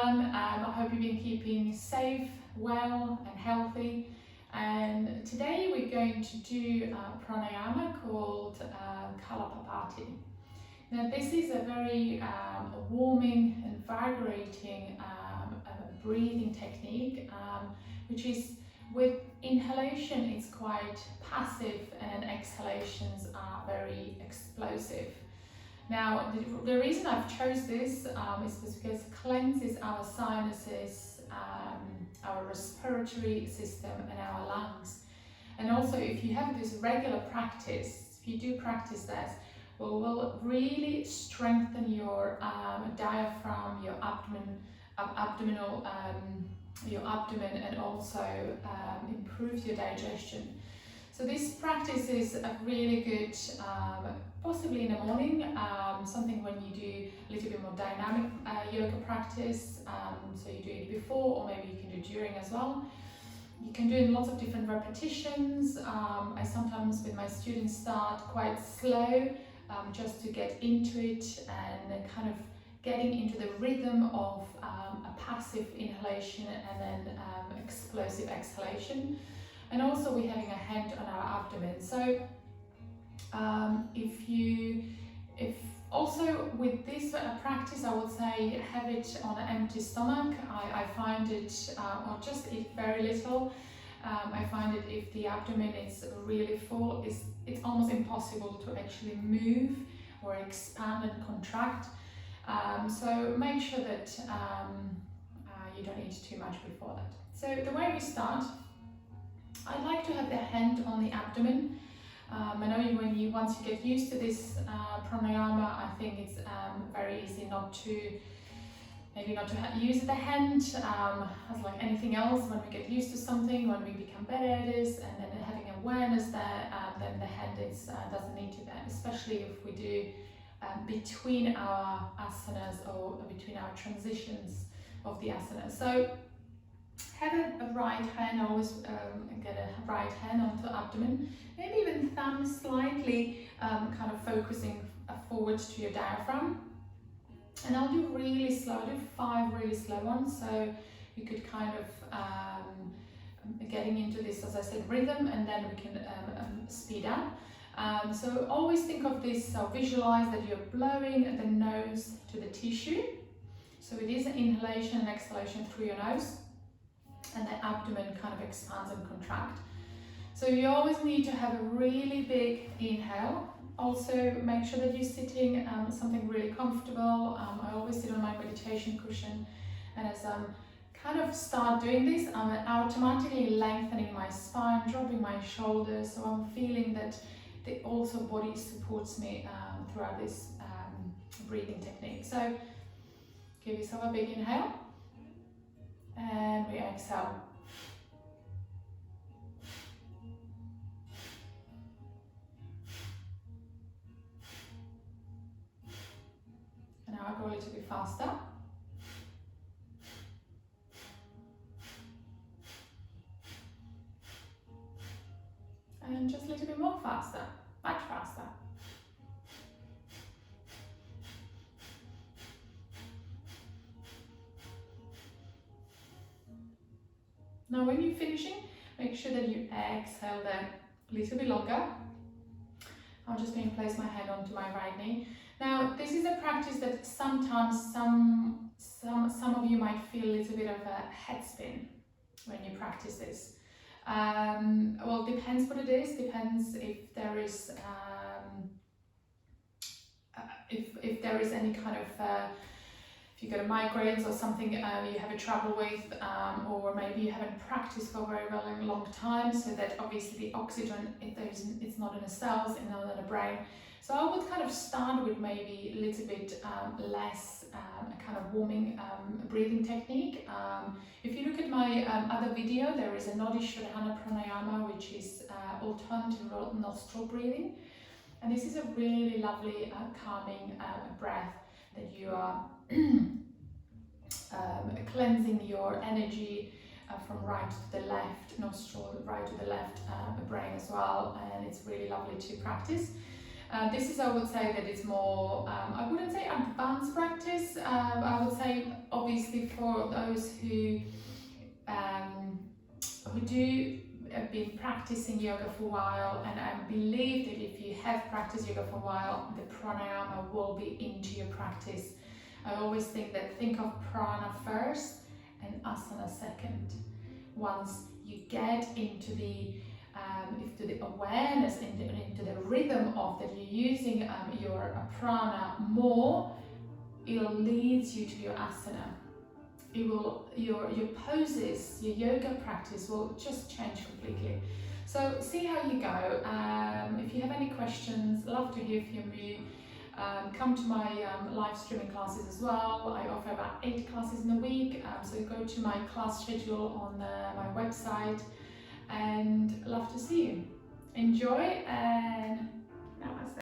everyone. I hope you've been keeping safe, well and healthy. And today we're going to do pranayama called Kapalabhati. Now this is a very warming, invigorating breathing technique, which is with inhalation it's quite passive and exhalations are very explosive. Now, the reason I've chose this is because it cleanses our sinuses, our respiratory system and our lungs. And also if you have this regular practice, if you do practice that, will really strengthen your diaphragm, your abdomen and also improves your digestion. So this practice is a really good, possibly in the morning, something when you do a little bit more dynamic yoga practice, so you do it before or maybe you can do during as well. You can do it in lots of different repetitions. I sometimes with my students start quite slow, just to get into it and kind of getting into the rhythm of a passive inhalation and then explosive exhalation. And also we're having a hand on our abdomen. So if also with this practice, I would say have it on an empty stomach. I find it, or just eat very little. I find it if the abdomen is really full, it's almost impossible to actually move or expand and contract. So make sure that you don't eat too much before that. So the way we start, I like to have the hand on the abdomen. I know once you get used to this pranayama, I think it's very easy not to use the hand as like anything else. When we get used to something, when we become better at this, and then having awareness there, then the hand doesn't need to be, especially if we do between our asanas or between our transitions of the asanas. So have a right hand, always get a right hand onto abdomen, maybe even thumb slightly kind of focusing forwards to your diaphragm. And I'll do really slow, I'll do 5 really slow ones, so you could kind of getting into this, as I said, rhythm, and then we can speed up. So always think of this, so visualize that you're blowing the nose to the tissue. So it is an inhalation and exhalation through your nose, and the abdomen kind of expands and contracts. So you always need to have a really big inhale. Also make sure that you're sitting something really comfortable. I always sit on my meditation cushion, and as I kind of start doing this, I'm automatically lengthening my spine, dropping my shoulders, so I'm feeling that the also body supports me throughout this breathing technique. So give yourself a big inhale, and we exhale. And now I go a little bit faster. And just a little bit more faster, much faster. Now when you're finishing, make sure that you exhale there a little bit longer. I'm just going to place my hand onto my right knee. Now this is a practice that sometimes some of you might feel a little bit of a head spin when you practice this. Well, depends what it is, depends if there is if there is any kind of if you got a migraines or something you have a trouble with, or maybe you haven't practiced for a long time, so that obviously the oxygen it's not in the cells and not in the brain. So I would kind of start with maybe a little bit less kind of warming breathing technique. If you look at my other video, there is a Nadi Shodhana Pranayama, which is alternative nostril breathing. And this is a really lovely calming breath that you are cleansing your energy from right to the left nostril, right to the left brain as well, and it's really lovely to practice. This is, I would say, that it's more, I wouldn't say advanced practice. I would say, obviously, for those who do been practicing yoga for a while, and I believe that if you have practiced yoga for a while, the pranayama will be into your practice. I always think of prana first and asana second. Once you get into the awareness, into the rhythm of that you're using your prana more, it leads you to your asana. It will, your poses, your yoga practice will just change completely. So see how you go. If you have any questions, love to hear from you. Come to my live streaming classes as well. I offer about 8 classes in a week, so go to my class schedule on my website, and love to see you. Enjoy, and namaste.